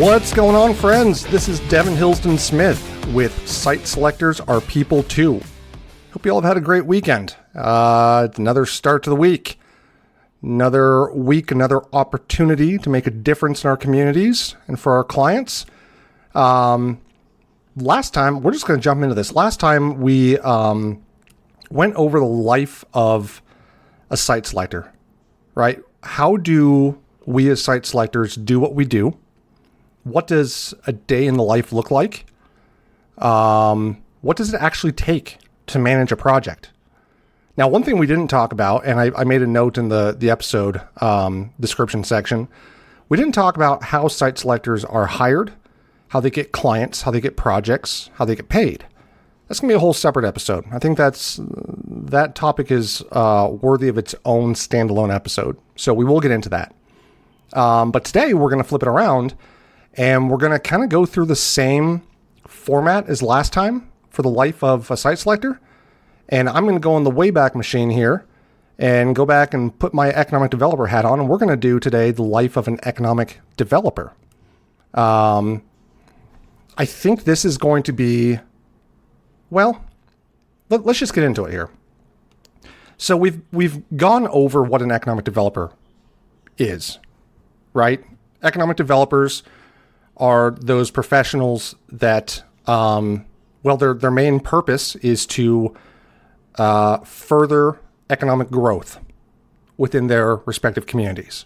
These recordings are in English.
What's going on, friends? This is Devin Hillsdon-Smith with Site Selectors Are People too. Hope you all have had a great weekend. It's another start to the week. Another week, another opportunity to make a difference in our communities and for our clients. Last time, we're just going to jump into this. Last time we went over the life of a site selector, right? How do we as site selectors do what we do? What does a day in the life look like? What does it actually take to manage a project? Now, one thing we didn't talk about, and I made a note in the episode description section, we didn't talk about how site selectors are hired, how they get clients, how they get projects, how they get paid. That's going to be a whole separate episode. I think that topic is worthy of its own standalone episode. So we will get into that. But today we're going to flip it around and we're going to kind of go through the same format as last time for the life of a site selector. And I'm going to go on the Wayback Machine here and go back and put my economic developer hat on. And we're going to do today the life of an economic developer. I think this is going to be, well, let's just get into it here. So we've gone over what an economic developer is, right? Economic developers are those professionals that, their main purpose is to further economic growth within their respective communities.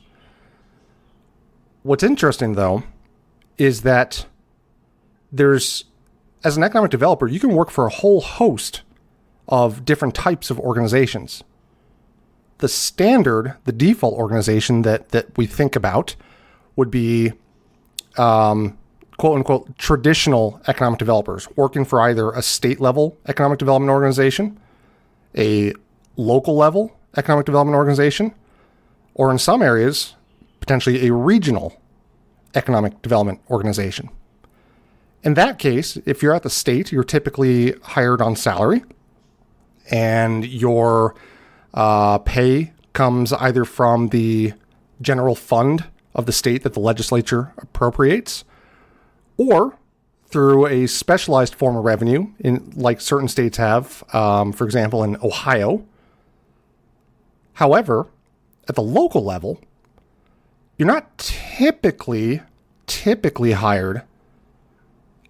What's interesting, though, is that as an economic developer, you can work for a whole host of different types of organizations. The default organization that we think about would be quote unquote traditional economic developers working for either a state level economic development organization, a local level economic development organization, or in some areas, potentially a regional economic development organization. In that case, if you're at the state, you're typically hired on salary, and your pay comes either from the general fund of the state that the legislature appropriates, or through a specialized form of revenue, like certain states have, for example, in Ohio. However, at the local level, you're not typically hired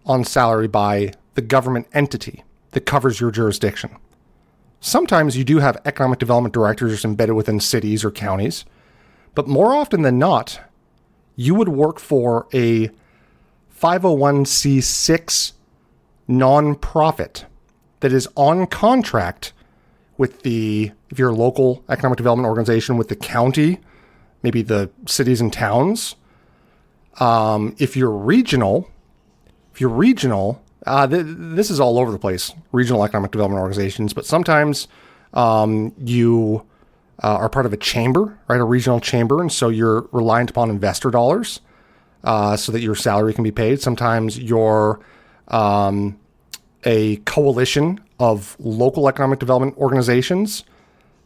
on salary by the government entity that covers your jurisdiction. Sometimes you do have economic development directors embedded within cities or counties, but more often than not, you would work for a 501c6 nonprofit that is on contract with if you're a local economic development organization, with the county, maybe the cities and towns. If you're regional, this is all over the place, regional economic development organizations, but sometimes you are part of a chamber, right? A regional chamber. And so you're reliant upon investor dollars so that your salary can be paid. Sometimes you're a coalition of local economic development organizations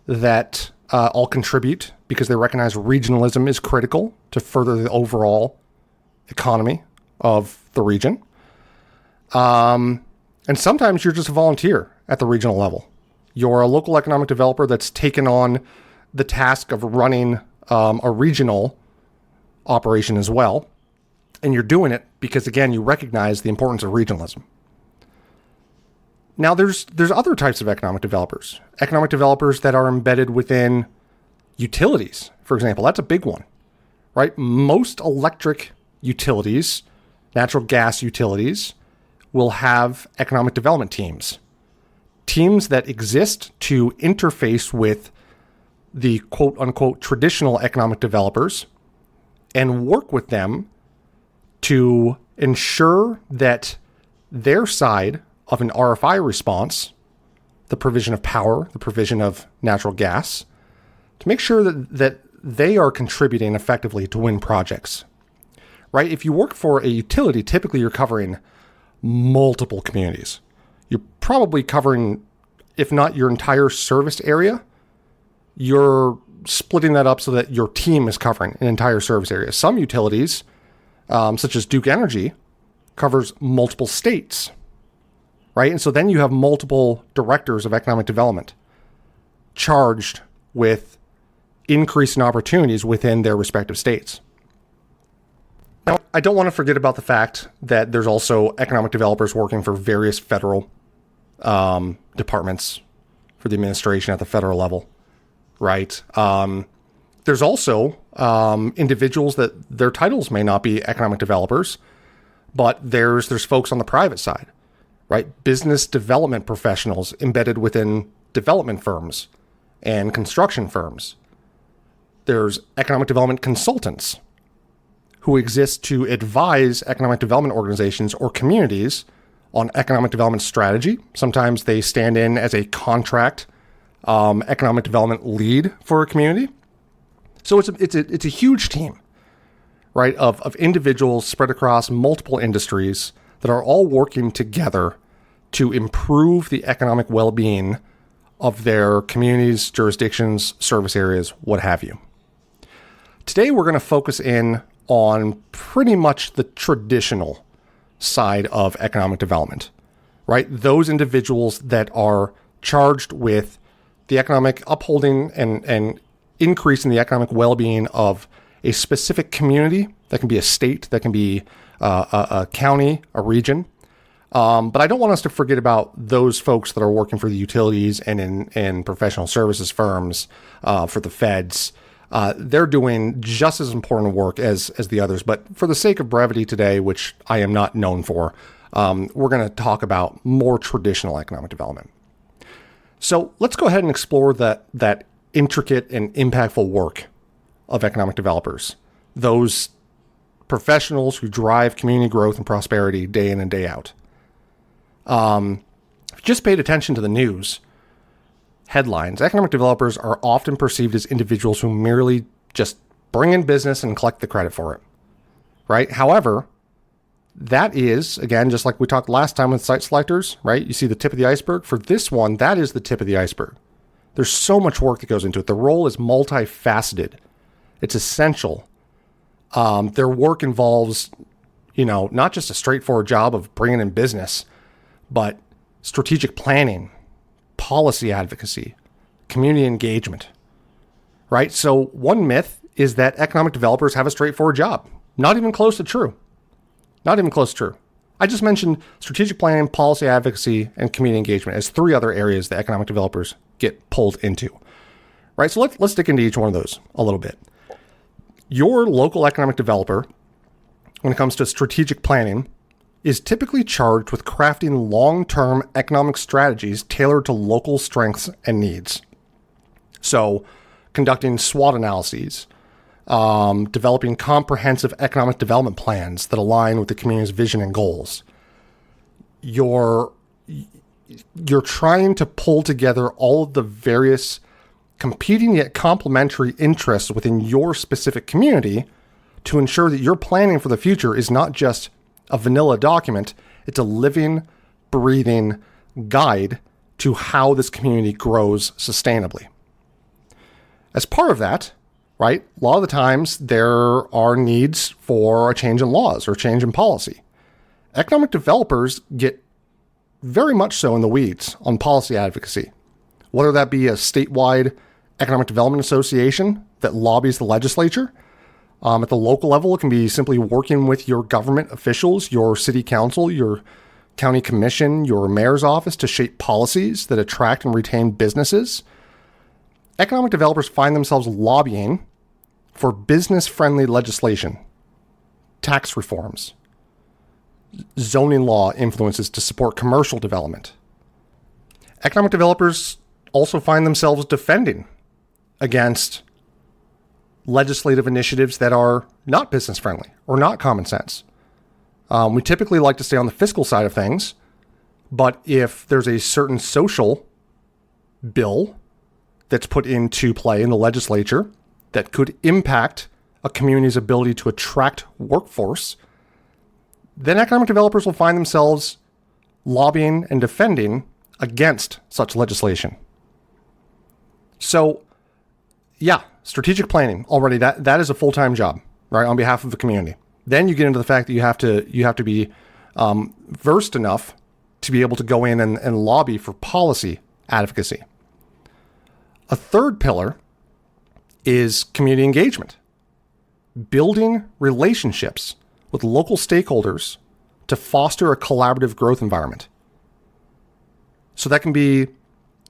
that all contribute because they recognize regionalism is critical to further the overall economy of the region. And sometimes you're just a volunteer at the regional level. You're a local economic developer that's taken on the task of running a regional operation as well. And you're doing it because, again, you recognize the importance of regionalism. Now, there's other types of economic developers. Economic developers that are embedded within utilities, for example. That's a big one, right? Most electric utilities, natural gas utilities, will have economic development teams that exist to interface with the quote unquote traditional economic developers and work with them to ensure that their side of an RFI response, the provision of power, the provision of natural gas, to make sure that they are contributing effectively to win projects, right? If you work for a utility, typically you're covering multiple communities. You're probably covering, if not your entire service area, you're splitting that up so that your team is covering an entire service area. Some utilities such as Duke Energy, covers multiple states, right? And so then you have multiple directors of economic development charged with increasing opportunities within their respective states. Now, I don't want to forget about the fact that there's also economic developers working for various federal departments for the administration at the federal level, right? There's also individuals that their titles may not be economic developers, but there's folks on the private side, right? Business development professionals embedded within development firms and construction firms. There's economic development consultants who exist to advise economic development organizations or communities on economic development strategy. Sometimes they stand in as a contract economic development lead for a community. So it's a huge team, right, of individuals spread across multiple industries that are all working together to improve the economic well-being of their communities, jurisdictions, service areas, what have you. Today, we're going to focus in on pretty much the traditional side of economic development, right? Those individuals that are charged with the economic upholding and increasing the economic well-being of a specific community. That can be a state, that can be a county, a region. But I don't want us to forget about those folks that are working for the utilities and in professional services firms, for the feds. They're doing just as important work as the others. But for the sake of brevity today, which I am not known for, we're going to talk about more traditional economic development. So let's go ahead and explore that intricate and impactful work of economic developers, those professionals who drive community growth and prosperity day in and day out. If you just paid attention to the news headlines, economic developers are often perceived as individuals who merely just bring in business and collect the credit for it, right? However, that is, again, just like we talked last time with site selectors, right? You see the tip of the iceberg. For this one, that is the tip of the iceberg. There's so much work that goes into it. The role is multifaceted. It's essential. Their work involves, not just a straightforward job of bringing in business, but strategic planning, policy advocacy, community engagement, right? So one myth is that economic developers have a straightforward job. Not even close to true. Not even close to true. I just mentioned strategic planning, policy advocacy, and community engagement as three other areas that economic developers get pulled into, right? So let's dig into each one of those a little bit. Your local economic developer, when it comes to strategic planning, is typically charged with crafting long-term economic strategies tailored to local strengths and needs. So conducting SWOT analyses, developing comprehensive economic development plans that align with the community's vision and goals. You're trying to pull together all of the various competing yet complementary interests within your specific community to ensure that your planning for the future is not just a vanilla document, it's a living, breathing guide to how this community grows sustainably. As part of that, right, a lot of the times there are needs for a change in laws or change in policy. Economic developers get very much so in the weeds on policy advocacy, whether that be a statewide economic development association that lobbies the legislature. At the local level, it can be simply working with your government officials, your city council, your county commission, your mayor's office to shape policies that attract and retain businesses. Economic developers find themselves lobbying for business-friendly legislation, tax reforms, zoning law influences to support commercial development. Economic developers also find themselves defending against legislative initiatives that are not business-friendly or not common sense. We typically like to stay on the fiscal side of things, but if there's a certain social bill that's put into play in the legislature that could impact a community's ability to attract workforce, then economic developers will find themselves lobbying and defending against such legislation. So, yeah, strategic planning already, that is a full-time job, right, on behalf of the community. Then you get into the fact that you have to be versed enough to be able to go in and lobby for policy advocacy. A third pillar is community engagement, building relationships with local stakeholders to foster a collaborative growth environment. So that can be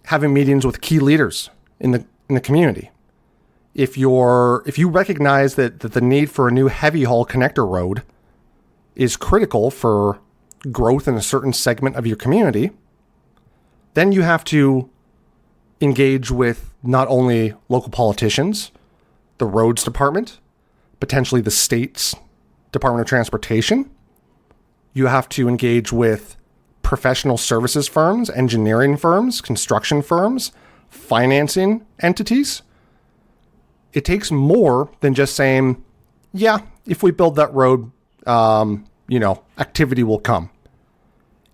having meetings with key leaders in the community. If you recognize that the need for a new heavy haul connector road is critical for growth in a certain segment of your community, then you have to engage with not only local politicians, the roads department, potentially the state's Department of Transportation. You have to engage with professional services firms, engineering firms, construction firms, financing entities. It takes more than just saying, yeah, if we build that road, activity will come.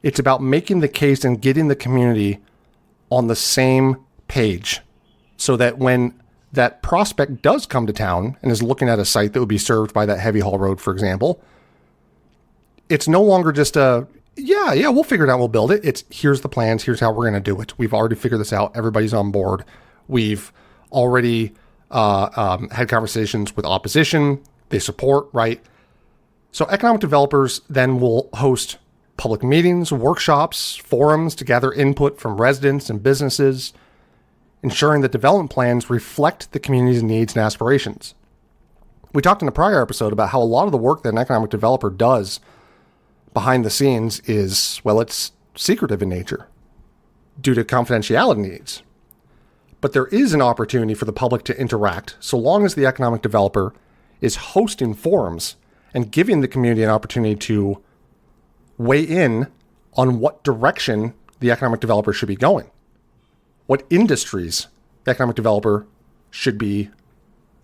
It's about making the case and getting the community on the same page so that when that prospect does come to town and is looking at a site that would be served by that heavy haul road, for example, it's no longer just we'll figure it out, we'll build it. It's here's the plans, here's how we're going to do it. We've already figured this out. Everybody's on board. We've already had conversations with opposition. They support, right? So economic developers then will host public meetings, workshops, forums to gather input from residents and businesses, ensuring that development plans reflect the community's needs and aspirations. We talked in a prior episode about how a lot of the work that an economic developer does behind the scenes is, well, it's secretive in nature due to confidentiality needs. But there is an opportunity for the public to interact so long as the economic developer is hosting forums and giving the community an opportunity to weigh in on what direction the economic developer should be going, what industries the economic developer should be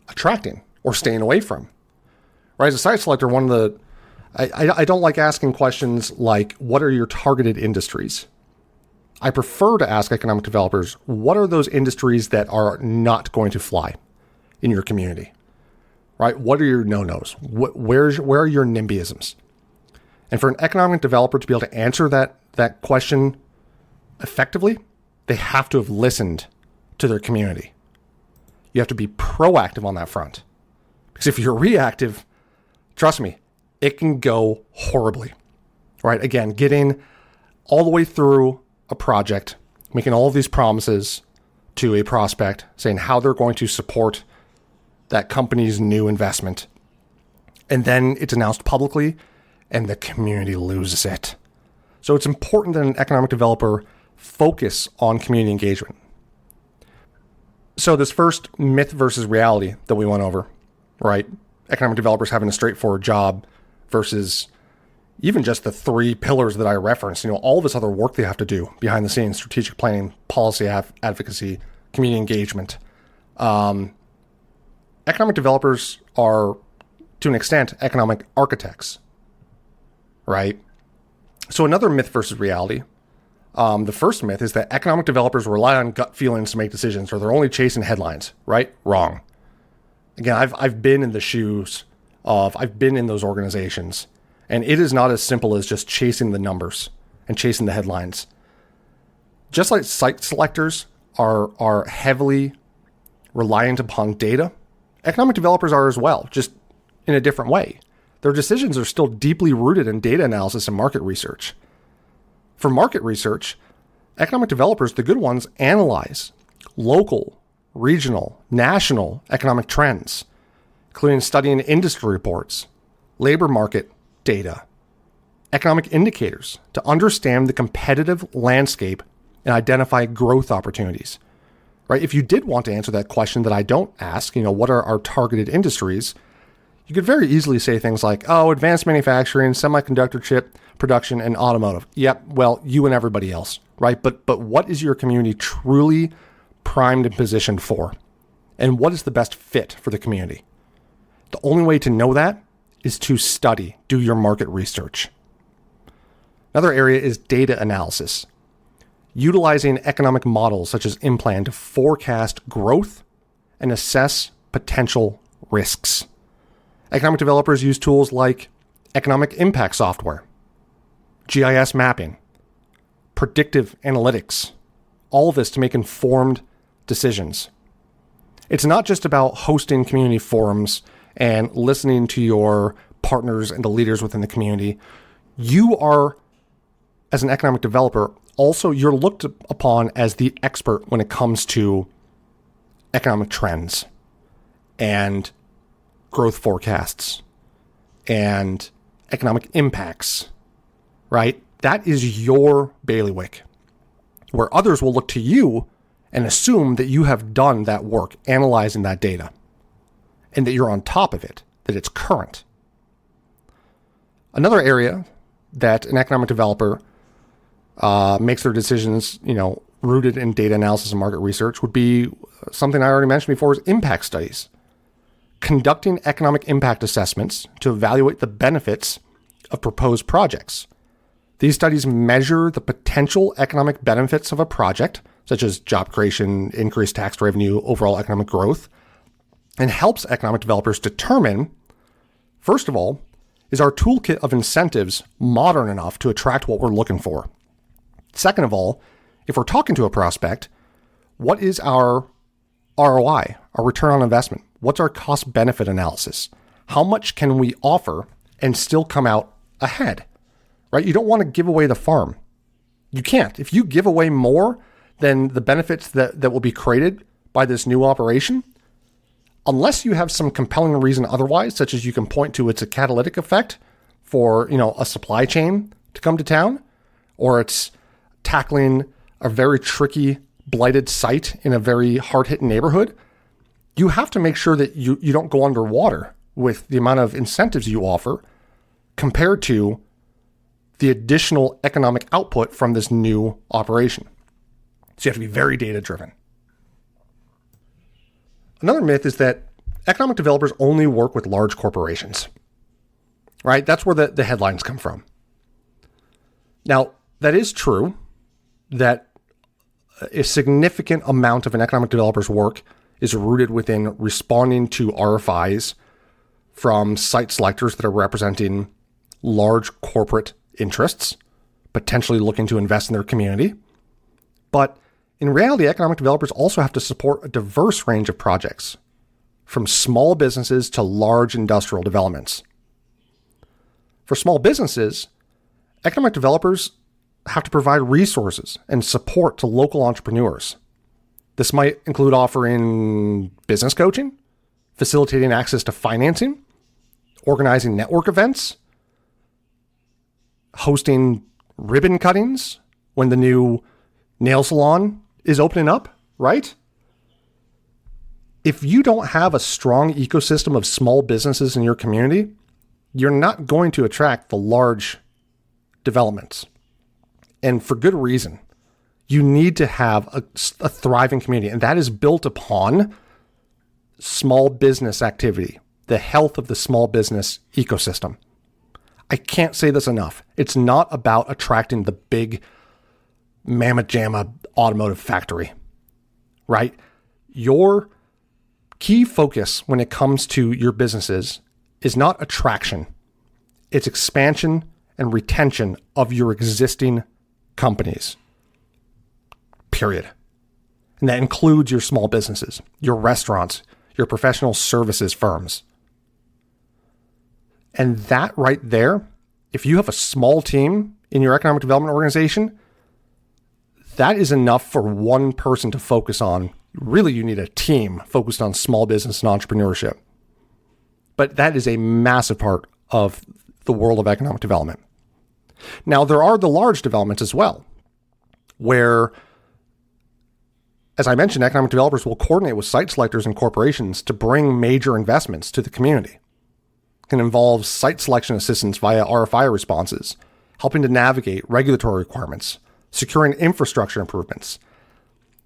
attracting or staying away from. Right? As a site selector, I don't like asking questions like, what are your targeted industries? I prefer to ask economic developers, what are those industries that are not going to fly in your community? Right? What are your no-nos? Where are your NIMBYisms? And for an economic developer to be able to answer that question effectively, they have to have listened to their community. You have to be proactive on that front. Because if you're reactive, trust me, it can go horribly. Right? Again, getting all the way through a project, making all of these promises to a prospect, saying how they're going to support that company's new investment. And then it's announced publicly and the community loses it. So it's important that an economic developer focus on community engagement. So this first myth versus reality that we went over, right? Economic developers having a straightforward job versus even just the three pillars that I referenced, all this other work they have to do behind the scenes: strategic planning, policy advocacy, community engagement. Economic developers are, to an extent, economic architects, right? So another myth versus reality. The first myth is that economic developers rely on gut feelings to make decisions, or they're only chasing headlines, right? Wrong. Again, I've been in the shoes of, I've been in those organizations, and it is not as simple as just chasing the numbers and chasing the headlines. Just like site selectors are heavily reliant upon data, economic developers are as well, just in a different way. Their decisions are still deeply rooted in data analysis and market research. For market research, economic developers, the good ones, analyze local, regional, national economic trends, including studying industry reports, labor market data, economic indicators to understand the competitive landscape and identify growth opportunities. Right? If you did want to answer that question that I don't ask, what are our targeted industries? You could very easily say things like, advanced manufacturing, semiconductor chip production, and automotive. Yep, well, you and everybody else, right? But what is your community truly primed and positioned for? And what is the best fit for the community? The only way to know that is to study, do your market research. Another area is data analysis. Utilizing economic models such as Implan to forecast growth and assess potential risks. Economic developers use tools like economic impact software, GIS mapping, predictive analytics, all of this to make informed decisions. It's not just about hosting community forums and listening to your partners and the leaders within the community. You are, as an economic developer, also you're looked upon as the expert when it comes to economic trends and growth forecasts and economic impacts, right? That is your bailiwick, where others will look to you and assume that you have done that work analyzing that data and that you're on top of it, that it's current. Another area that an economic developer makes their decisions, rooted in data analysis and market research would be something I already mentioned before, is impact studies. Conducting economic impact assessments to evaluate the benefits of proposed projects. These studies measure the potential economic benefits of a project, such as job creation, increased tax revenue, overall economic growth, and helps economic developers determine, first of all, is our toolkit of incentives modern enough to attract what we're looking for? Second of all, if we're talking to a prospect, what is our ROI, our return on investment? What's our cost benefit analysis? How much can we offer and still come out ahead, right? You don't want to give away the farm. You can't. If you give away more than the benefits that will be created by this new operation, unless you have some compelling reason otherwise, such as you can point to it's a catalytic effect for, a supply chain to come to town, or it's tackling a very tricky, blighted site in a very hard-hit neighborhood, you have to make sure that you don't go underwater with the amount of incentives you offer compared to the additional economic output from this new operation. So you have to be very data-driven. Another myth is that economic developers only work with large corporations, right? That's where the headlines come from. Now, that is true that a significant amount of an economic developer's work is rooted within responding to RFIs from site selectors that are representing large corporate interests, potentially looking to invest in their community. But in reality, economic developers also have to support a diverse range of projects, from small businesses to large industrial developments. For small businesses, economic developers have to provide resources and support to local entrepreneurs. This might include offering business coaching, facilitating access to financing, organizing network events, hosting ribbon cuttings when the new nail salon is opening up, right? If you don't have a strong ecosystem of small businesses in your community, you're not going to attract the large developments. And for good reason. You need to have a thriving community, and that is built upon small business activity, the health of the small business ecosystem. I can't say this enough. It's not about attracting the big mamma jamma automotive factory, right? Your key focus when it comes to your businesses is not attraction. It's expansion and retention of your existing companies. Period. And that includes your small businesses, your restaurants, your professional services firms. And that right there, if you have a small team in your economic development organization, that is enough for one person to focus on. Really, you need a team focused on small business and entrepreneurship. But that is a massive part of the world of economic development. Now, there are the large developments as well, where, as I mentioned, economic developers will coordinate with site selectors and corporations to bring major investments to the community. It can involve site selection assistance via RFI responses, helping to navigate regulatory requirements, securing infrastructure improvements.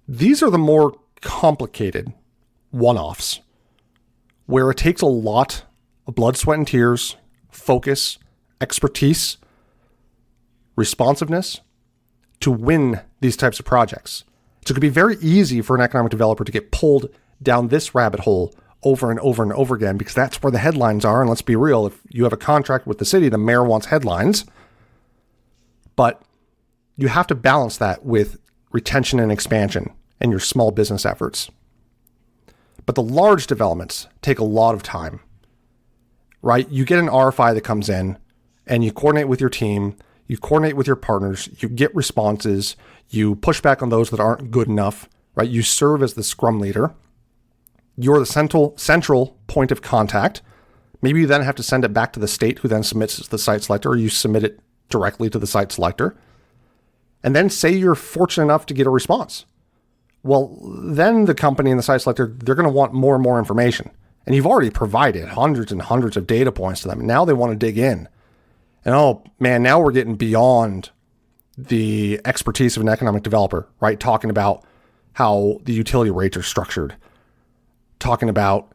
These are the more complicated one-offs, where it takes a lot of blood, sweat, and tears, focus, expertise, responsiveness to win these types of projects. So it could be very easy for an economic developer to get pulled down this rabbit hole over and over and over again because that's where the headlines are. And let's be real, if you have a contract with the city, the mayor wants headlines. But you have to balance that with retention and expansion and your small business efforts. But the large developments take a lot of time, right? You get an RFI that comes in and you coordinate with your team, you coordinate with your partners, you get responses, you push back on those that aren't good enough, right? You serve as the scrum leader. You're the central point of contact. Maybe you then have to send it back to the state who then submits to the site selector, or you submit it directly to the site selector. And then say you're fortunate enough to get a response. Well, then the company and the site selector, they're going to want more and more information. And you've already provided hundreds and hundreds of data points to them. Now they want to dig in. And oh man, now we're getting beyond the expertise of an economic developer, right? Talking about how the utility rates are structured, talking about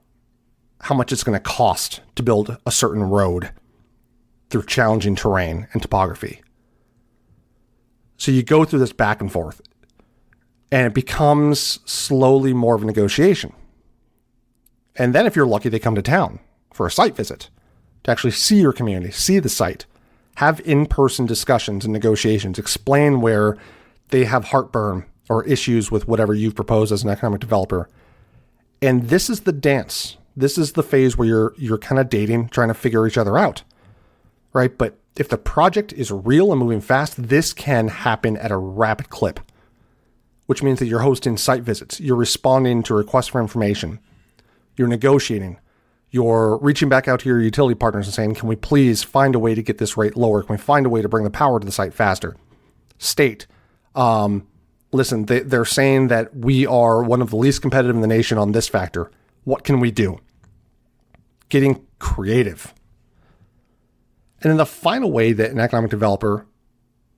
how much it's going to cost to build a certain road through challenging terrain and topography. So you go through this back and forth, and it becomes slowly more of a negotiation. And then if you're lucky, they come to town for a site visit to actually see your community, see the site, have in-person discussions and negotiations, explain where they have heartburn or issues with whatever you've proposed as an economic developer. And this is the dance. This is the phase where you're kind of dating, trying to figure each other out, right? But if the project is real and moving fast, this can happen at a rapid clip, which means that you're hosting site visits, you're responding to requests for information, you're negotiating, you're reaching back out to your utility partners and saying, can we please find a way to get this rate lower? Can we find a way to bring the power to the site faster? State, listen, they're saying that we are one of the least competitive in the nation on this factor. What can we do? Getting creative. And then the final way that an economic developer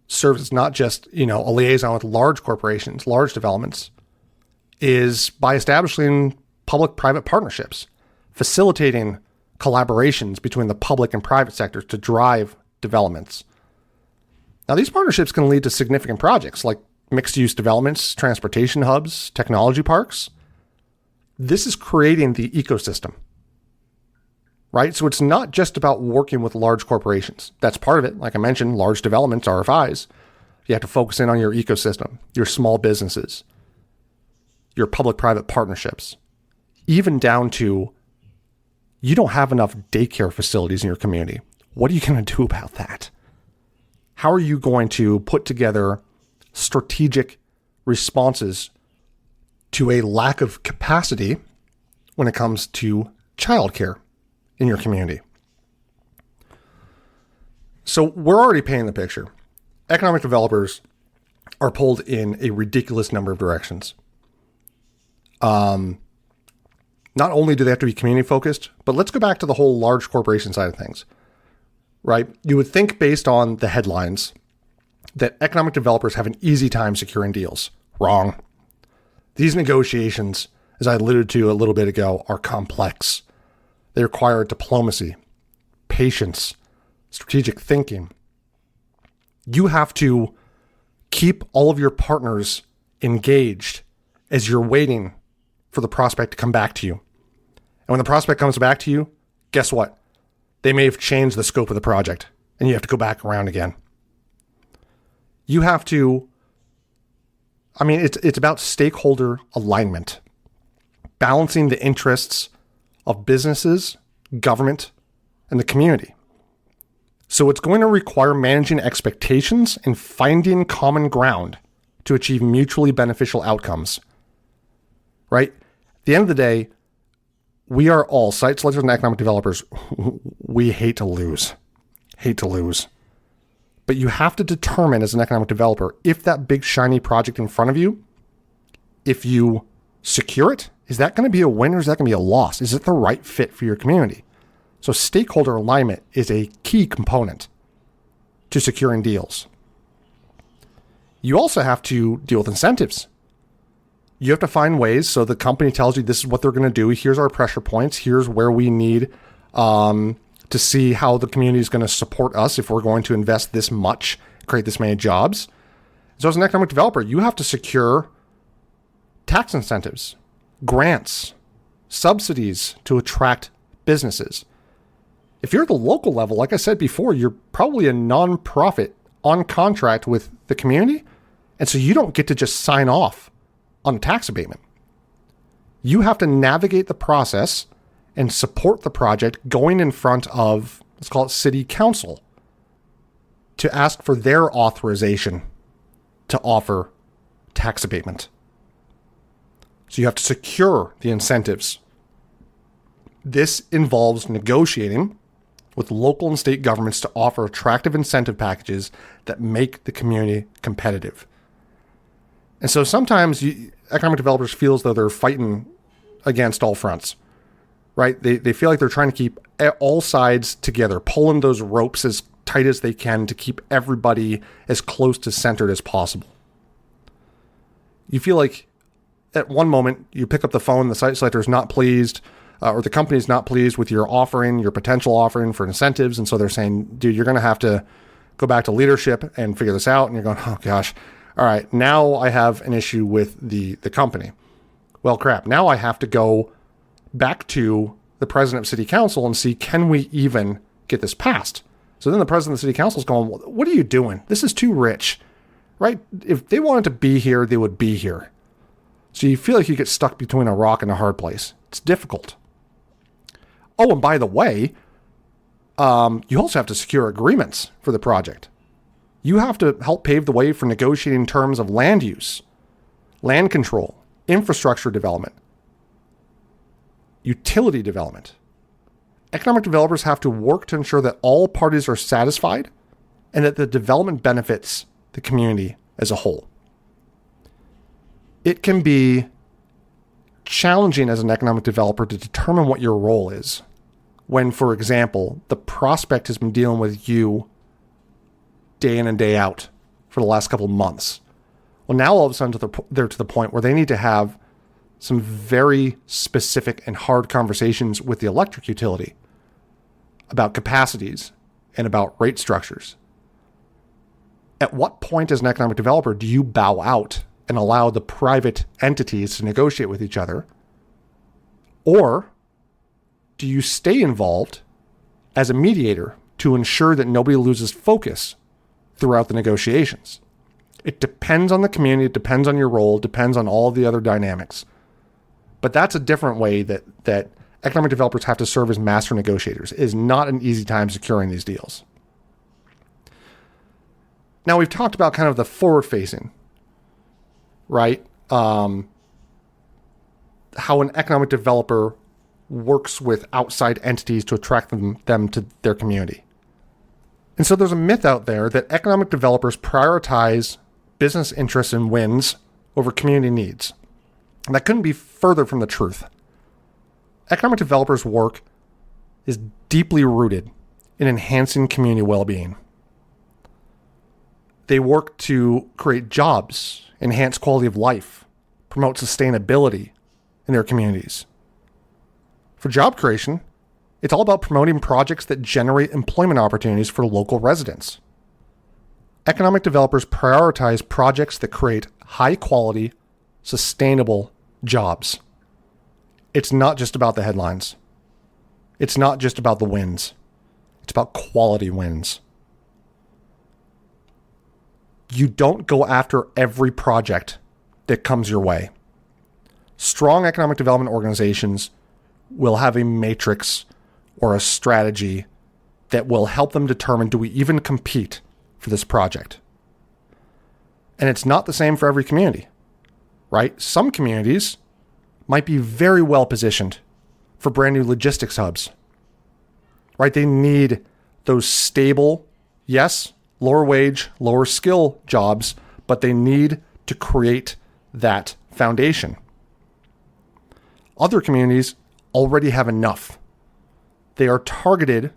serves as not just, a liaison with large corporations, large developments, is by establishing public-private partnerships, facilitating collaborations between the public and private sectors to drive developments. Now, these partnerships can lead to significant projects like mixed-use developments, transportation hubs, technology parks. This is creating the ecosystem, right? So it's not just about working with large corporations. That's part of it. Like I mentioned, large developments, RFIs. You have to focus in on your ecosystem, your small businesses, your public-private partnerships, even down to you don't have enough daycare facilities in your community. What are you going to do about that? How are you going to put together strategic responses to a lack of capacity when it comes to childcare in your community? So we're already painting the picture. Economic developers are pulled in a ridiculous number of directions. Not only do they have to be community focused, but let's go back to the whole large corporation side of things, right? You would think based on the headlines that economic developers have an easy time securing deals. Wrong. These negotiations, as I alluded to a little bit ago, are complex. They require diplomacy, patience, strategic thinking. You have to keep all of your partners engaged as you're waiting for the prospect to come back to you. And when the prospect comes back to you, guess what? They may have changed the scope of the project and you have to go back around again. You have to, it's about stakeholder alignment, balancing the interests of businesses, government, and the community. So it's going to require managing expectations and finding common ground to achieve mutually beneficial outcomes, right? At the end of the day, we are all site selectors and economic developers. We hate to lose. But you have to determine as an economic developer, if that big shiny project in front of you, if you secure it, is that going to be a win or is that going to be a loss? Is it the right fit for your community? So stakeholder alignment is a key component to securing deals. You also have to deal with incentives. You have to find ways. So the company tells you this is what they're going to do. Here's our pressure points. Here's where we need to see how the community is going to support us if we're going to invest this much, create this many jobs. So as an economic developer, you have to secure tax incentives, grants, subsidies to attract businesses. If you're at the local level, like I said before, you're probably a nonprofit on contract with the community. And so you don't get to just sign off on a tax abatement. You have to navigate the process and support the project going in front of, let's call it city council, to ask for their authorization to offer tax abatement. So you have to secure the incentives. This involves negotiating with local and state governments to offer attractive incentive packages that make the community competitive. And so sometimes economic developers feel as though they're fighting against all fronts, right? They feel like they're trying to keep all sides together, pulling those ropes as tight as they can to keep everybody as close to centered as possible. You feel like at one moment you pick up the phone, the site selector is not pleased, or the company is not pleased with your offering, your potential offering for incentives. And so they're saying, dude, you're going to have to go back to leadership and figure this out. And you're going, oh gosh, all right, now I have an issue with the company. Well, crap, now I have to go back to the president of city council and see, can we even get this passed? So then the president of the city council is going, what are you doing? This is too rich, right? If they wanted to be here, they would be here. So you feel like you get stuck between a rock and a hard place. It's difficult. Oh, and by the way, you also have to secure agreements for the project. You have to help pave the way for negotiating terms of land use, land control, infrastructure development, utility development. Economic developers have to work to ensure that all parties are satisfied and that the development benefits the community as a whole. It can be challenging as an economic developer to determine what your role is when, for example, the prospect has been dealing with you day in and day out for the last couple of months. Well, now all of a sudden they're to the point where they need to have some very specific and hard conversations with the electric utility about capacities and about rate structures. At what point as an economic developer do you bow out and allow the private entities to negotiate with each other? Or do you stay involved as a mediator to ensure that nobody loses focus throughout the negotiations? It depends on the community, it depends on your role, it depends on all of the other dynamics. But that's a different way that economic developers have to serve as master negotiators. It is not an easy time securing these deals. Now we've talked about kind of the forward-facing, right? How an economic developer works with outside entities to attract them to their community. And so there's a myth out there that economic developers prioritize business interests and wins over community needs. And that couldn't be further from the truth. Economic developers' work is deeply rooted in enhancing community well-being. They work to create jobs, enhance quality of life, promote sustainability in their communities. For job creation, it's all about promoting projects that generate employment opportunities for local residents. Economic developers prioritize projects that create high-quality, sustainable jobs. It's not just about the headlines. It's not just about the wins. It's about quality wins. You don't go after every project that comes your way. Strong economic development organizations will have a matrix or a strategy that will help them determine, do we even compete for this project? And it's not the same for every community, right? Some communities might be very well positioned for brand new logistics hubs, right? They need those stable, yes, lower wage, lower skill jobs, but they need to create that foundation. Other communities already have enough. They are targeted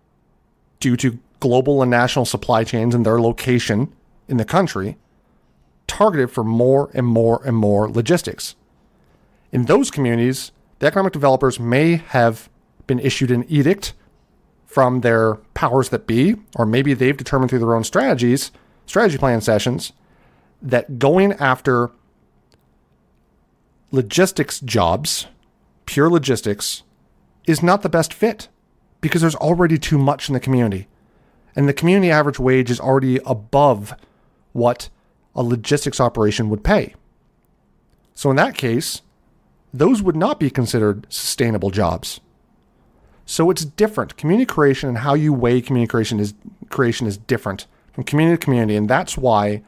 due to global and national supply chains and their location in the country, targeted for more and more and more logistics. In those communities, the economic developers may have been issued an edict from their powers that be, or maybe they've determined through their own strategy plan sessions, that going after logistics jobs pure logistics is not the best fit because there's already too much in the community. And the community average wage is already above what a logistics operation would pay. So in that case, those would not be considered sustainable jobs. So it's different. Community creation and how you weigh community creation is different from community to community. And that's why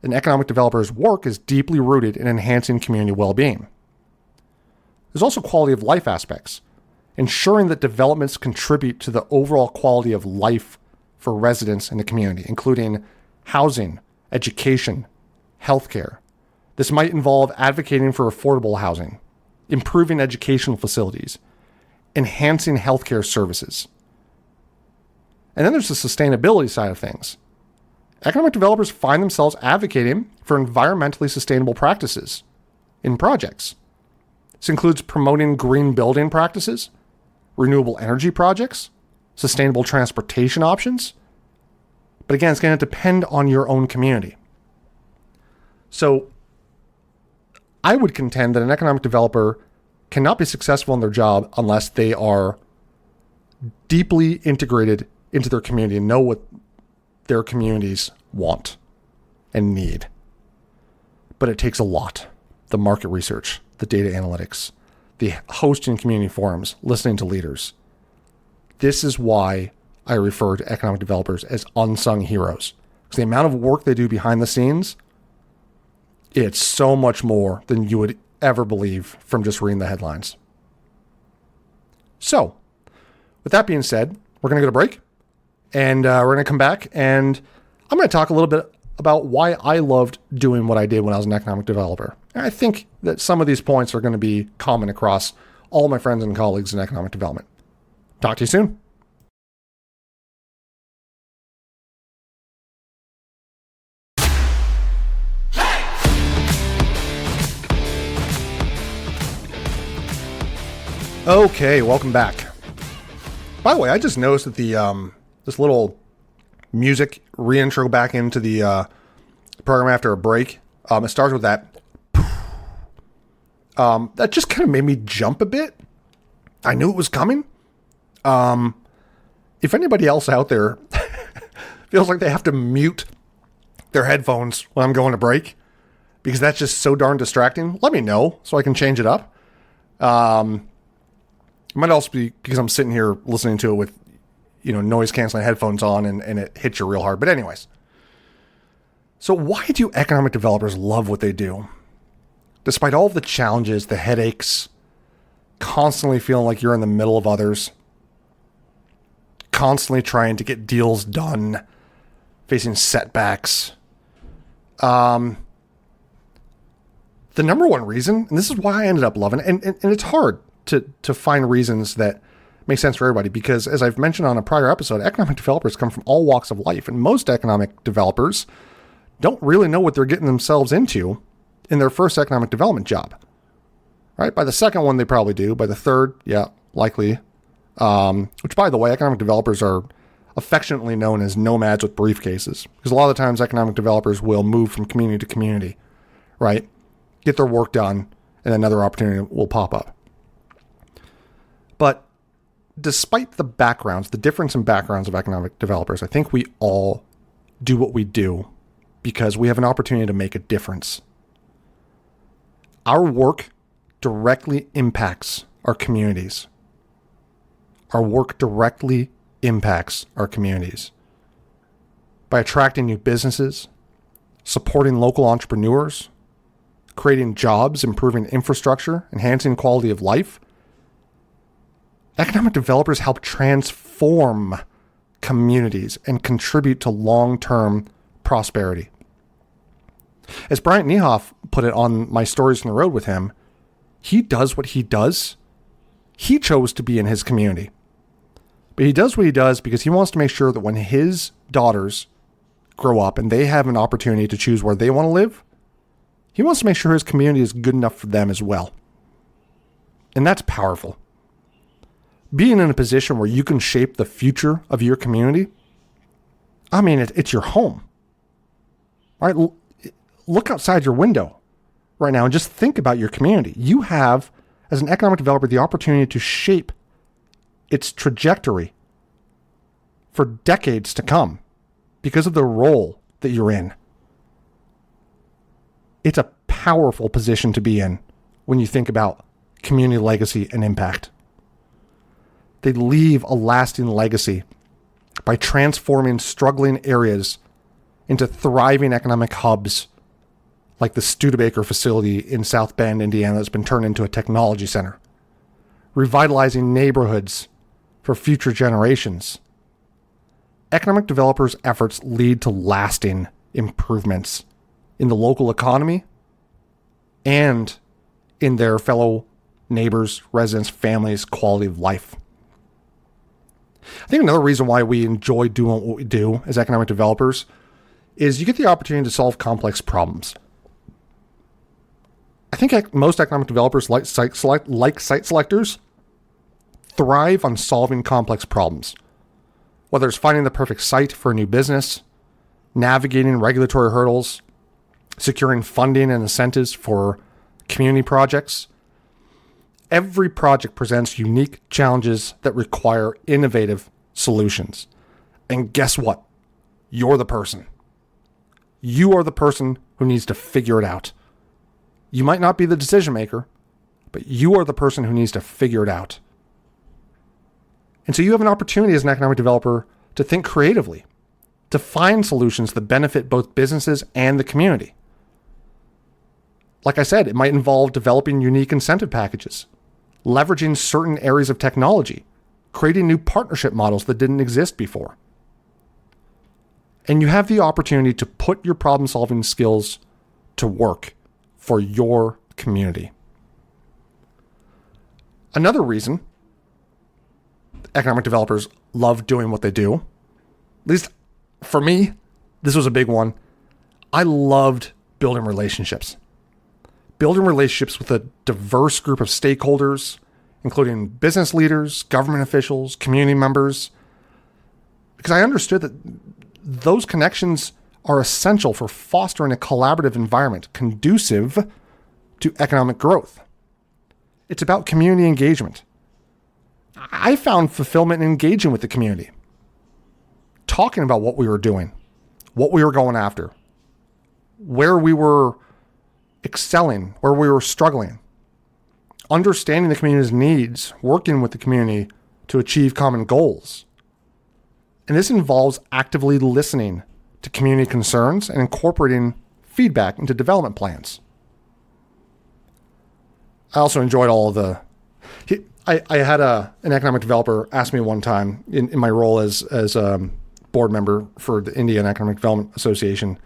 an economic developer's work is deeply rooted in enhancing community well-being. There's also quality of life aspects, ensuring that developments contribute to the overall quality of life for residents in the community, including housing, education, healthcare. This might involve advocating for affordable housing, improving educational facilities, enhancing healthcare services. And then there's the sustainability side of things. Economic developers find themselves advocating for environmentally sustainable practices in projects. This includes promoting green building practices, renewable energy projects, sustainable transportation options. But again, it's going to depend on your own community. So I would contend that an economic developer cannot be successful in their job unless they are deeply integrated into their community and know what their communities want and need. But it takes a lot. The market research, the data analytics, the hosting community forums, listening to leaders. This is why I refer to economic developers as unsung heroes. Because the amount of work they do behind the scenes, it's so much more than you would ever believe from just reading the headlines. So, with that being said, we're going to go to break. And we're going to come back and I'm going to talk a little bit about why I loved doing what I did when I was an economic developer. And I think that some of these points are going to be common across all my friends and colleagues in economic development. Talk to you soon. Okay, welcome back. By the way, I just noticed that the this little music reintro back into the program after a break, it starts with that. That just kind of made me jump a bit. I knew it was coming. If anybody else out there feels like they have to mute their headphones when I'm going to break, because that's just so darn distracting, let me know so I can change it up. It might also be because I'm sitting here listening to it with, noise canceling headphones on and it hits you real hard. But anyways, so why do economic developers love what they do? Despite all of the challenges, the headaches, constantly feeling like you're in the middle of others, constantly trying to get deals done, facing setbacks. The number one reason, and this is why I ended up loving it, and it's hard to find reasons that make sense for everybody, because as I've mentioned on a prior episode, economic developers come from all walks of life, and most economic developers don't really know what they're getting themselves into in their first economic development job. Right? By the second one, they probably do. By the third, yeah, likely. Which, by the way, economic developers are affectionately known as nomads with briefcases, because a lot of the times economic developers will move from community to community, right? Get their work done, and another opportunity will pop up. But despite the backgrounds, the difference in backgrounds of economic developers, I think we all do what we do because we have an opportunity to make a difference. Our work directly impacts our communities. Our work directly impacts our communities. By attracting new businesses, supporting local entrepreneurs, creating jobs, improving infrastructure, enhancing quality of life, economic developers help transform communities and contribute to long-term prosperity. As Bryant Niehoff put it on my Stories from the Road with him, he does what he does. He chose to be in his community. But he does what he does because he wants to make sure that when his daughters grow up and they have an opportunity to choose where they want to live, he wants to make sure his community is good enough for them as well. And that's powerful. Being in a position where you can shape the future of your community, I mean, it's your home. Right? Look outside your window right now and just think about your community. You have as an economic developer, the opportunity to shape its trajectory for decades to come because of the role that you're in. It's a powerful position to be in when you think about community legacy and impact. They leave a lasting legacy by transforming struggling areas into thriving economic hubs like the Studebaker facility in South Bend, Indiana, that's been turned into a technology center, revitalizing neighborhoods for future generations. Economic developers' efforts lead to lasting improvements in the local economy and in their fellow neighbors, residents, families' quality of life. I think another reason why we enjoy doing what we do as economic developers is you get the opportunity to solve complex problems. I think most economic developers, like site selectors, thrive on solving complex problems. Whether it's finding the perfect site for a new business, navigating regulatory hurdles, securing funding and incentives for community projects. Every project presents unique challenges that require innovative solutions. And guess what? You're the person. You are the person who needs to figure it out. You might not be the decision maker, but you are the person who needs to figure it out. And so you have an opportunity as an economic developer to think creatively, to find solutions that benefit both businesses and the community. Like I said, it might involve developing unique incentive packages, leveraging certain areas of technology, creating new partnership models that didn't exist before. And you have the opportunity to put your problem-solving skills to work for your community. Another reason economic developers love doing what they do, at least for me, this was a big one. I loved building relationships. Building relationships with a diverse group of stakeholders, including business leaders, government officials, community members, because I understood that those connections are essential for fostering a collaborative environment conducive to economic growth. It's about community engagement. I found fulfillment in engaging with the community, talking about what we were doing, what we were going after, where we were excelling, where we were struggling, understanding the community's needs, working with the community to achieve common goals. And this involves actively listening to community concerns and incorporating feedback into development plans. I also enjoyed all of the... I had an economic developer ask me one time in my role as a board member for the Indian Economic Development Association,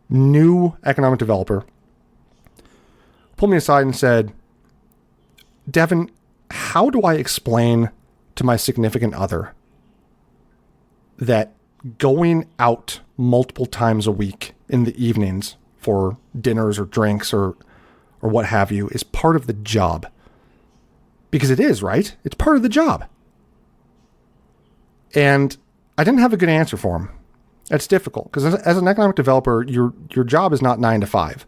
new economic developer, pulled me aside and said, Devin, how do I explain to my significant other that going out multiple times a week in the evenings for dinners or drinks or what have you is part of the job? Because it is, right? It's part of the job. And I didn't have a good answer for him. It's difficult because as an economic developer, your job is not 9 to 5.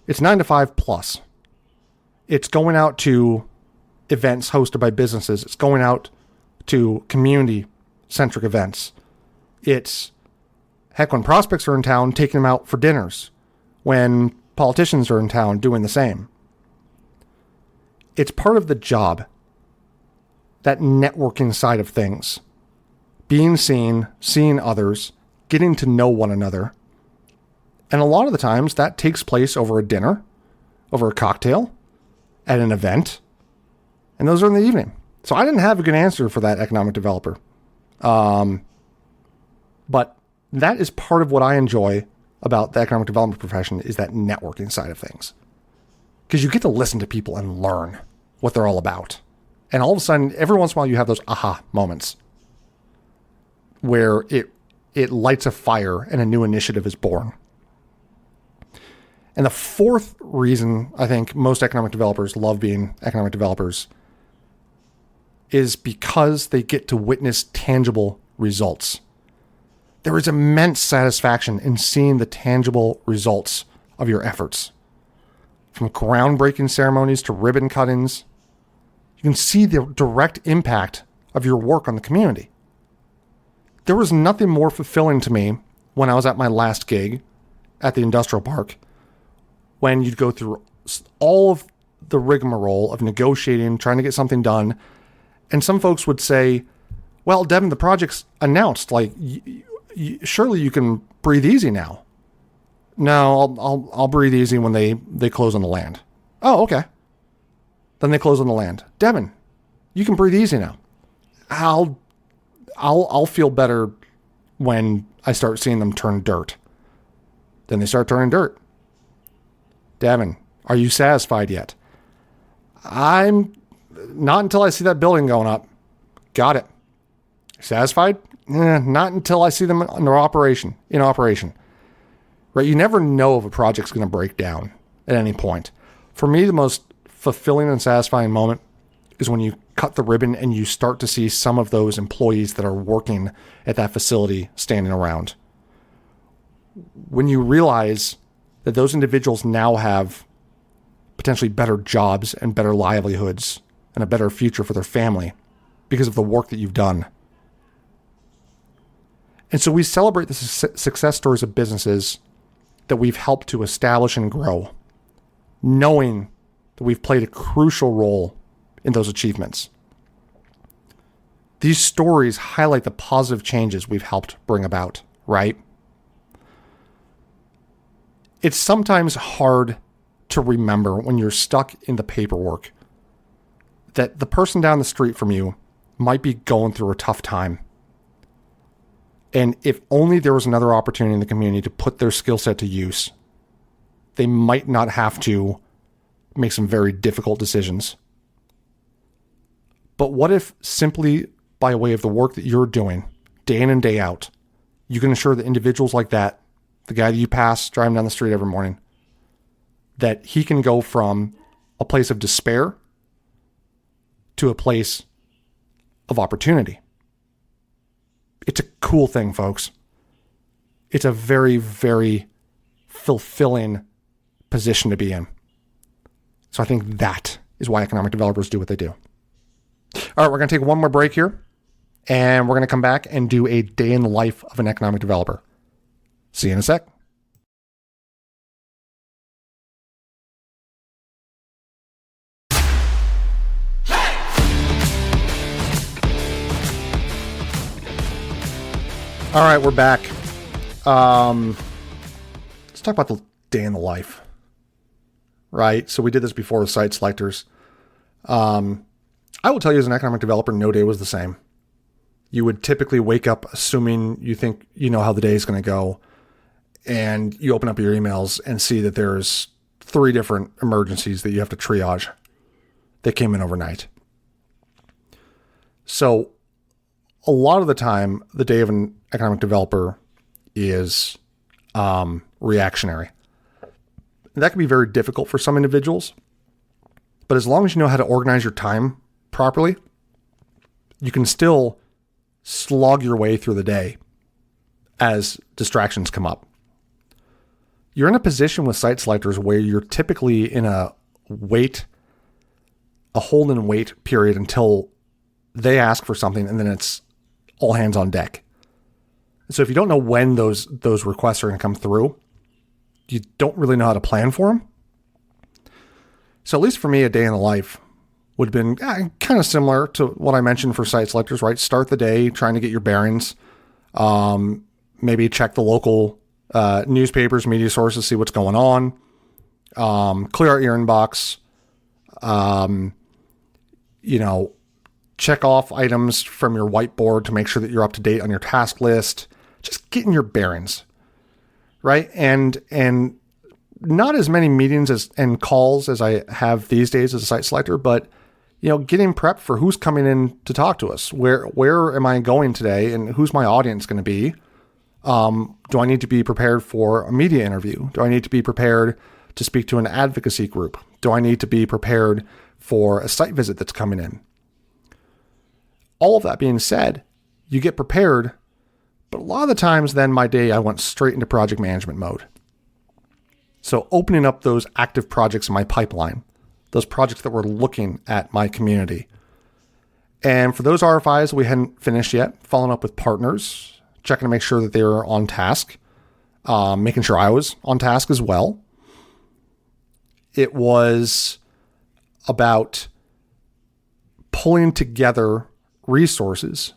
It's 9 to 5 plus. It's going out to events hosted by businesses. It's going out to community-centric events. It's, heck, when prospects are in town, taking them out for dinners. When politicians are in town, doing the same. It's part of the job, that networking side of things. Being seen, seeing others, getting to know one another. And a lot of the times that takes place over a dinner, over a cocktail, at an event. And those are in the evening. So I didn't have a good answer for that economic developer. But that is part of what I enjoy about the economic development profession is that networking side of things. Because you get to listen to people and learn what they're all about. And all of a sudden, every once in a while, you have those aha moments where it lights a fire and a new initiative is born. And the fourth reason I think most economic developers love being economic developers is because they get to witness tangible results. There is immense satisfaction in seeing the tangible results of your efforts. from groundbreaking ceremonies to ribbon cuttings. You can see the direct impact of your work on the community. There was nothing more fulfilling to me when I was at my last gig at the industrial park, when you'd go through all of the rigmarole of negotiating, trying to get something done. And some folks would say, well, Devin, the project's announced. Like, surely you can breathe easy now. No, I'll breathe easy when they close on the land. Oh, okay. Then they close on the land. Devin, you can breathe easy now. I'll feel better when I start seeing them turn dirt. Then they start turning dirt. Devin, are you satisfied yet? I'm not until I see that building going up. Got it. Satisfied? Not until I see them in operation. Right? You never know if a project's going to break down at any point. For me, the most fulfilling and satisfying moment is when you cut the ribbon and you start to see some of those employees that are working at that facility standing around. When you realize that those individuals now have potentially better jobs and better livelihoods and a better future for their family because of the work that you've done. And so we celebrate the success stories of businesses that we've helped to establish and grow, knowing that we've played a crucial role in those achievements. These stories highlight the positive changes we've helped bring about, right? It's sometimes hard to remember when you're stuck in the paperwork that the person down the street from you might be going through a tough time. And if only there was another opportunity in the community to put their skill set to use, they might not have to make some very difficult decisions. But what if simply by way of the work that you're doing, day in and day out, you can ensure that individuals like that, the guy that you pass driving down the street every morning, that he can go from a place of despair to a place of opportunity. It's a cool thing, folks. It's a very, very fulfilling position to be in. So I think that is why economic developers do what they do. All right, we're going to take one more break here, and we're going to come back and do a day in the life of an economic developer. See you in a sec. All right, we're back. Let's talk about the day in the life. Right? So we did this before with site selectors. I will tell you as an economic developer, no day was the same. You would typically wake up assuming you think you know how the day is going to go, and you open up your emails and see that there's 3 different emergencies that you have to triage that came in overnight. So a lot of the time, the day of an economic developer is reactionary. That can be very difficult for some individuals, but as long as you know how to organize your time properly, you can still slog your way through the day as distractions come up. You're in a position with site selectors where you're typically in a hold and wait period until they ask for something, and then it's all hands on deck. So if you don't know when those requests are going to come through, you don't really know how to plan for them. So at least for me, a day in the life would have been kind of similar to what I mentioned for site selectors, right? Start the day trying to get your bearings. Maybe check the local newspapers, media sources, see what's going on. Clear out your inbox. Check off items from your whiteboard to make sure that you're up to date on your task list. Just getting your bearings, right? And not as many meetings and calls as I have these days as a site selector, but getting prepped for who's coming in to talk to us. Where am I going today, and who's my audience going to be? Do I need to be prepared for a media interview? Do I need to be prepared to speak to an advocacy group? Do I need to be prepared for a site visit that's coming in? All of that being said, you get prepared, but a lot of the times then my day, I went straight into project management mode. So opening up those active projects in my pipeline, those projects that were looking at my community. And for those RFIs we hadn't finished yet, following up with partners, checking to make sure that they were on task, making sure I was on task as well. It was about pulling together resources.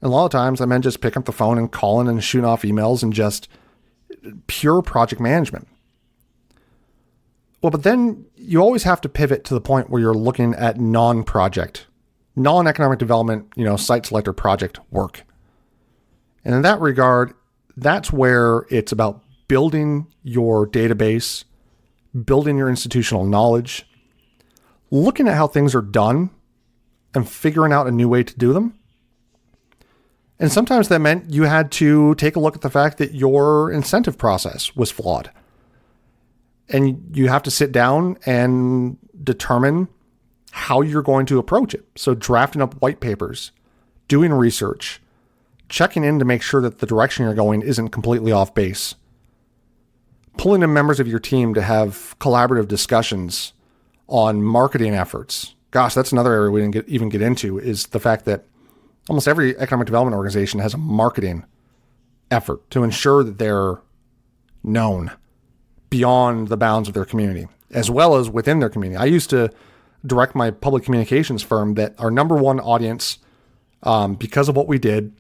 And a lot of times I meant just picking up the phone and calling and shooting off emails and just pure project management. Well, but then you always have to pivot to the point where you're looking at non-project, non-economic development, site selector project work. And in that regard, that's where it's about building your database, building your institutional knowledge, looking at how things are done and figuring out a new way to do them. And sometimes that meant you had to take a look at the fact that your incentive process was flawed. And you have to sit down and determine how you're going to approach it. So drafting up white papers, doing research, checking in to make sure that the direction you're going isn't completely off base, pulling in members of your team to have collaborative discussions on marketing efforts. Gosh, that's another area we didn't even get into, is the fact that almost every economic development organization has a marketing effort to ensure that they're known beyond the bounds of their community, as well as within their community. I used to direct my public communications firm that our number one audience, because of what we did,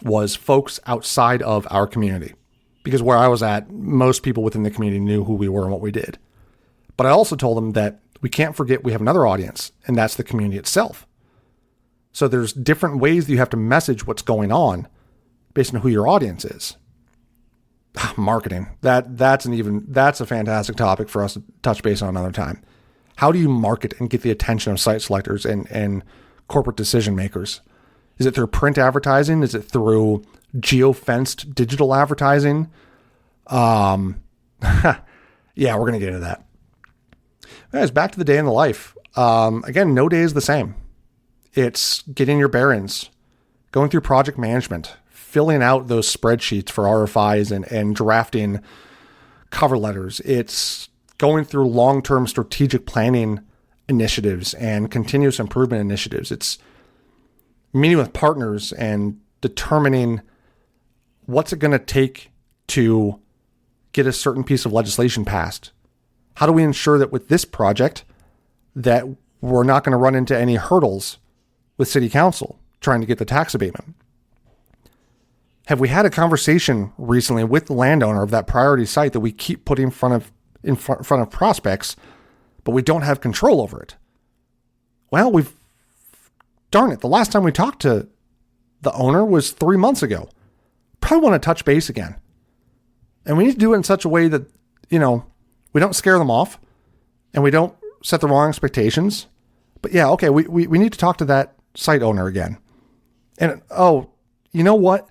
was folks outside of our community. Because where I was at, most people within the community knew who we were and what we did. But I also told them that we can't forget we have another audience, and that's the community itself. So there's different ways that you have to message what's going on based on who your audience is. Marketing. That's a fantastic topic for us to touch base on another time. How do you market and get the attention of site selectors and corporate decision makers? Is it through print advertising? Is it through geo-fenced digital advertising? Yeah, we're going to get into that. Anyways, back to the day in the life. Again, no day is the same. It's getting your bearings, going through project management, filling out those spreadsheets for RFIs and drafting cover letters. It's going through long-term strategic planning initiatives and continuous improvement initiatives. It's meeting with partners and determining what's it going to take to get a certain piece of legislation passed. How do we ensure that with this project that we're not going to run into any hurdles with city council trying to get the tax abatement? Have we had a conversation recently with the landowner of that priority site that we keep putting in front of prospects, but we don't have control over it? Well, darn it, the last time we talked to the owner was 3 months ago. Probably want to touch base again. And we need to do it in such a way that, we don't scare them off and we don't set the wrong expectations. But yeah, okay, we need to talk to that site owner again. And, you know what?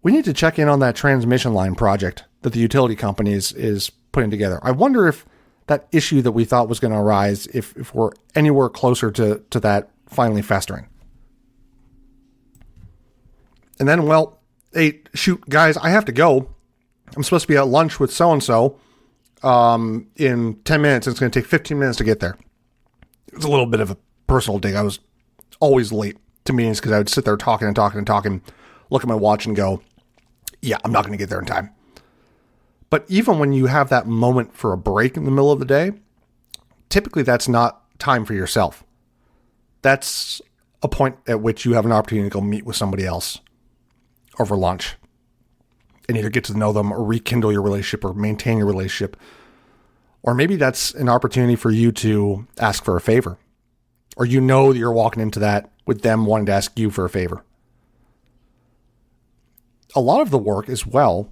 We need to check in on that transmission line project that the utility company is putting together. I wonder if that issue that we thought was going to arise, if we're anywhere closer to that finally festering. And then, hey, shoot, guys, I have to go. I'm supposed to be at lunch with so-and-so in 10 minutes. It's going to take 15 minutes to get there. It's a little bit of a personal dig. I was always late to meetings because I would sit there talking, look at my watch and go, yeah, I'm not going to get there in time. But even when you have that moment for a break in the middle of the day, typically that's not time for yourself. That's a point at which you have an opportunity to go meet with somebody else over lunch and either get to know them or rekindle your relationship or maintain your relationship. Or maybe that's an opportunity for you to ask for a favor, or that you're walking into that with them wanting to ask you for a favor. A lot of the work as well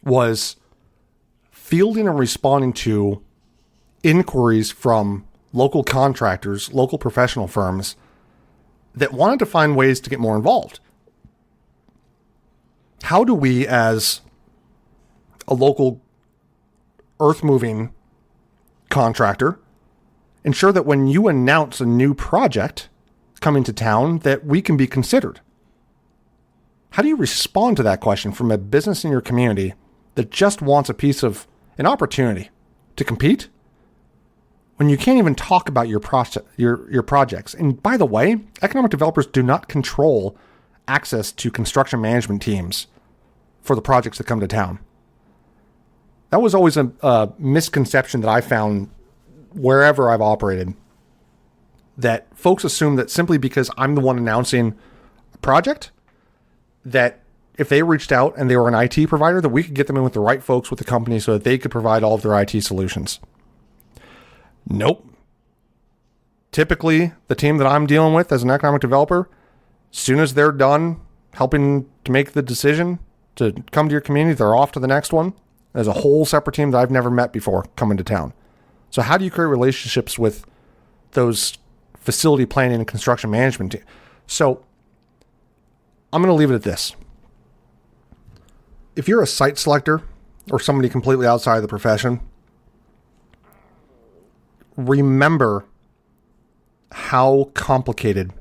was fielding and responding to inquiries from local contractors, local professional firms that wanted to find ways to get more involved. How do we, as a local earth-moving contractor, ensure that when you announce a new project coming to town, that we can be considered? How do you respond to that question from a business in your community that just wants a piece of an opportunity to compete when you can't even talk about your projects. And by the way, economic developers do not control access to construction management teams for the projects that come to town. That was always a misconception that I found wherever I've operated, that folks assume that simply because I'm the one announcing a project, that if they reached out and they were an IT provider, that we could get them in with the right folks with the company so that they could provide all of their IT solutions. Nope. Typically, the team that I'm dealing with as an economic developer, as soon as they're done helping to make the decision to come to your community, they're off to the next one. There's a whole separate team that I've never met before coming to town. So how do you create relationships with those facility planning and construction management teams? So I'm going to leave it at this. If you're a site selector or somebody completely outside of the profession, remember how complicated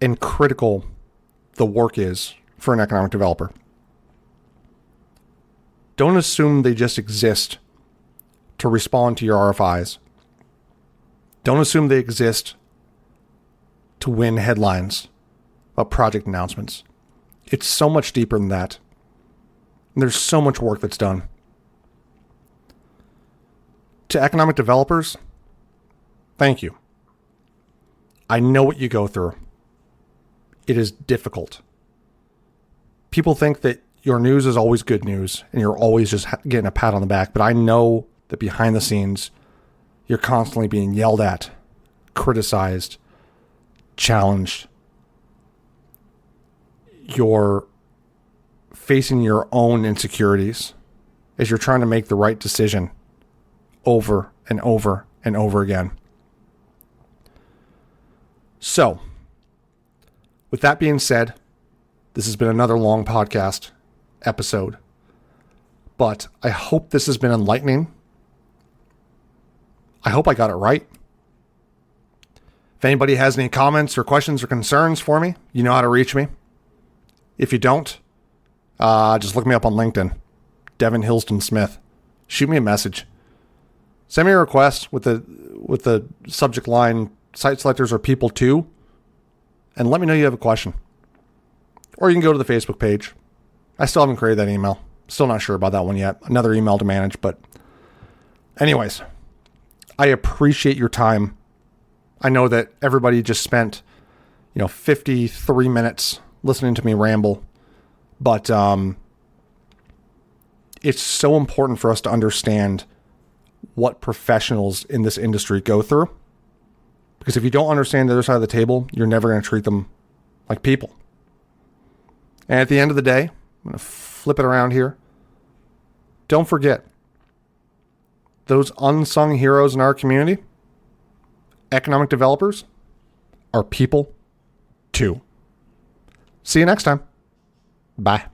and critical the work is for an economic developer. Don't assume they just exist to respond to your RFIs. Don't assume they exist to win headlines about project announcements. It's so much deeper than that. And there's so much work that's done. To economic developers, thank you. I know what you go through. It is difficult. People think that your news is always good news and you're always just getting a pat on the back, but I know that behind the scenes, you're constantly being yelled at, criticized, challenged. You're facing your own insecurities as you're trying to make the right decision over and over and over again. So, with that being said, this has been another long podcast episode, but I hope this has been enlightening. I hope I got it right. If anybody has any comments or questions or concerns for me, you know how to reach me. If you don't, just look me up on LinkedIn, Devin Hillsdon-Smith. Shoot me a message. Send me a request with the subject line, Site Selectors Are People too, and let me know you have a question. Or you can go to the Facebook page. I still haven't created that email. Still not sure about that one yet. Another email to manage, but anyways, I appreciate your time. I know that everybody just spent, 53 minutes listening to me ramble, but it's so important for us to understand what professionals in this industry go through. Because if you don't understand the other side of the table, you're never going to treat them like people. And at the end of the day, I'm going to flip it around here. Don't forget, those unsung heroes in our community, economic developers, are people too. See you next time. Bye.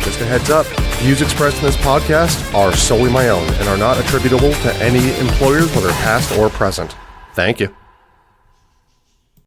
Just a heads up, views expressed in this podcast are solely my own and are not attributable to any employers, whether past or present. Thank you.